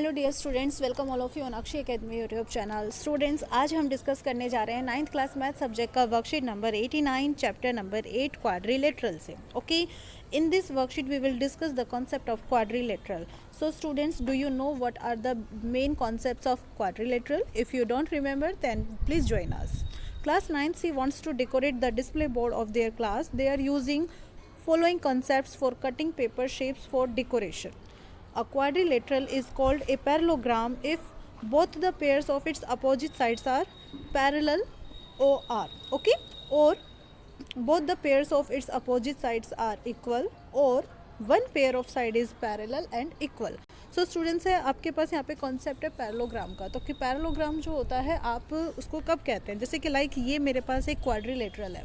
Hello dear students, welcome all of you on Akshay academy YouTube channel. Students, आज हम discuss करने जा रहे हैं 9th क्लास मैथ सब्जेक्ट का worksheet number 89 chapter number 8 quadrilateral से। Okay, in this worksheet we will discuss the concept of quadrilateral. So students, do you know what are the main concepts of quadrilateral? If you don't remember then please join us. Class 9C wants to decorate the display board of their class. They are using following concepts for cutting paper shapes for decoration. A quadrilateral is called a parallelogram if both the pairs of its opposite sides are parallel or okay, or both the pairs of its opposite sides are equal, or one pair of side is parallel and equal. So students है, आपके पास यहाँ पे concept है parallelogram का। तो कि parallelogram जो होता है आप उसको कब कहते हैं? जैसे कि लाइक ये मेरे पास एक क्वाड्रिलेटरल है,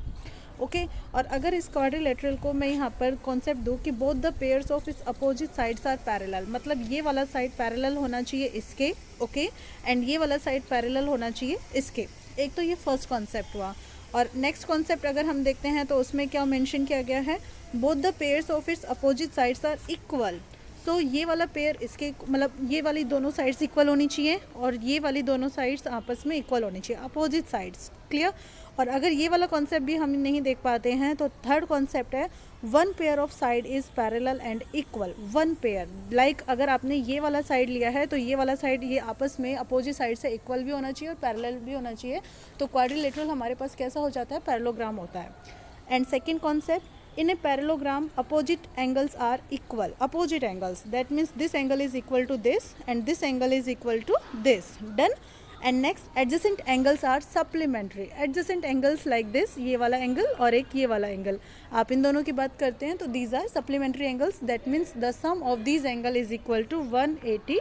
ओके और अगर इस क्वाड्रिलेटरल को मैं यहाँ पर कॉन्सेप्ट दूँ कि बोथ द पेयर्स ऑफ इस अपोजिट साइड्स आर पैरेलल, मतलब ये वाला साइड पैरेलल होना चाहिए इसके, ओके एंड ये वाला साइड पैरेलल होना चाहिए इसके। एक तो ये फर्स्ट कॉन्सेप्ट हुआ। और नेक्स्ट कॉन्सेप्ट अगर हम देखते हैं तो उसमें क्या मेंशन किया गया है? Both the pairs of its opposite sides are equal. So ये वाला पेयर इसके, मतलब ये वाली दोनों साइड्स इक्वल होनी चाहिए और ये वाली दोनों साइड्स आपस में इक्वल होनी चाहिए, अपोजिट साइड्स। क्लियर? और अगर ये वाला कॉन्सेप्ट भी हम नहीं देख पाते हैं तो थर्ड कॉन्सेप्ट है one pair of side is parallel and equal. One pair like अगर आपने ये वाला साइड लिया है तो ये वाला साइड ये आपस में अपोजिट साइड से इक्वल भी होना चाहिए और पैरेलल भी होना चाहिए। तो क्वाड्रिलेटरल हमारे पास कैसा हो जाता है? पैरेललोग्राम होता है। And second concept, in a parallelogram opposite angles are equal. Opposite angles, that means this angle is equal to this and this angle is equal to this. Done. And next, adjacent angles are supplementary. Adjacent angles like this, ये वाला angle और एक ये वाला angle, आप इन दोनों की बात करते हैं तो these are supplementary angles. That means the sum of these angle is equal to 180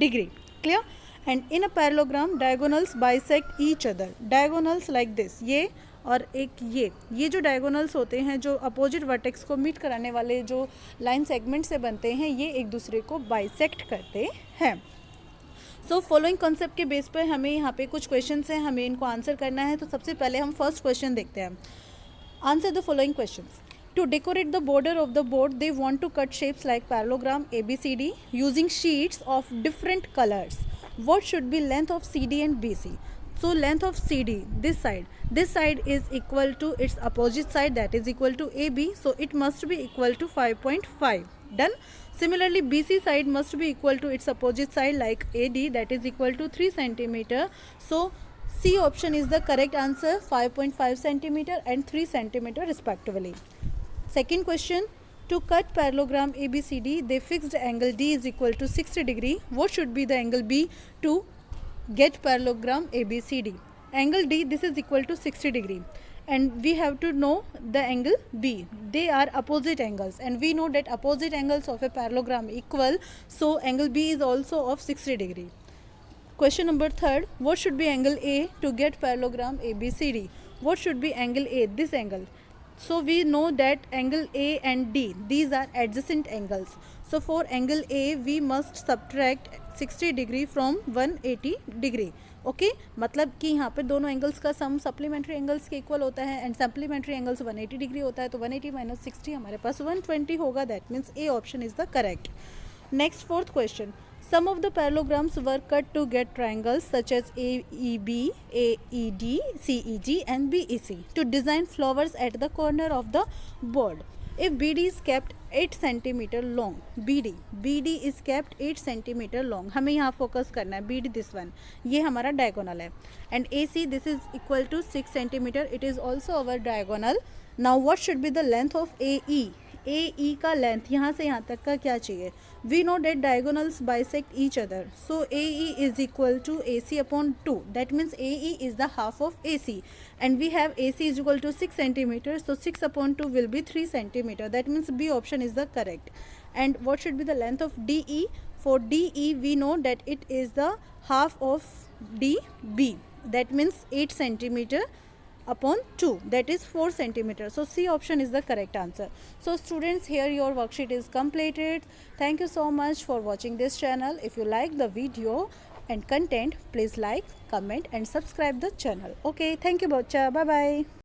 degree. Clear? And in a parallelogram diagonals bisect each other. Diagonals like this, ये और एक ये जो डायगोनल्स होते हैं, जो अपोजिट वर्टेक्स को मीट कराने वाले जो लाइन सेगमेंट से बनते हैं, ये एक दूसरे को बाइसेक्ट करते हैं। सो फॉलोइंग कॉन्सेप्ट के बेस पर हमें यहाँ पे कुछ क्वेश्चंस हैं, हमें इनको आंसर करना है। तो सबसे पहले हम फर्स्ट क्वेश्चन देखते हैं। Answer the following questions. To decorate the border of the board, they want to cut shapes like parallelogram ABCD using sheets of different colors. What should be length of CD and BC? So length of CD, this side is equal to its opposite side, that is equal to AB, so it must be equal to 5.5. Done. Similarly, BC side must be equal to its opposite side like AD, that is equal to 3 centimeter. So C option is the correct answer, 5.5 centimeter and 3 centimeter respectively. Second question, to cut parallelogram ABCD, they fixed angle D is equal to 60 degree. What should be the angle B to get parallelogram ABCD? Angle D, this is equal to 60 degree and we have to know the angle B. They are opposite angles and we know that opposite angles of a parallelogram equal, so angle B is also of 60 degree. Question number third, what should be angle A to get parallelogram ABCD? What should be angle A? This angle. So we know that angle A and D, these are adjacent angles. So for angle A we must subtract 60 degree from 180 degree. Okay मतलब कि यहाँ पर दोनों angles का सम supplementary angles के equal होता है and supplementary angles 180 degree होता है, तो 180 माइनस 60 हमारे पास 120 होगा। That means A option is the correct. Next fourth question, some of the parallelograms were cut to get triangles such as AEB, AED, CEG and BEC to design flowers at the corner of the board. If BD is kept 8 centimeter long, BD is kept 8 centimeter long, हमें यहाँ focus करना है। BD this one, ये हमारा diagonal है and AC this is equal to 6 centimeter, it is also our diagonal. Now what should be the length of AE? AE का length यहाँ से यहाँ तक का क्या चाहिए? We know that diagonals bisect each other, so AE is equal to AC upon 2. That means AE is the half of AC and we have AC is equal to 6 centimeters, so 6 upon 2 will be 3 centimeter. That means B option is the correct. And what should be the length of DE? For DE we know that it is the half of DB, that means 8 centimeter upon 2, that is 4 centimeter. So C option is the correct answer. So students, here your worksheet is completed. Thank you so much for watching this channel. If you like the video and content, please like, comment and subscribe the channel. Okay, thank you bacha, bye bye.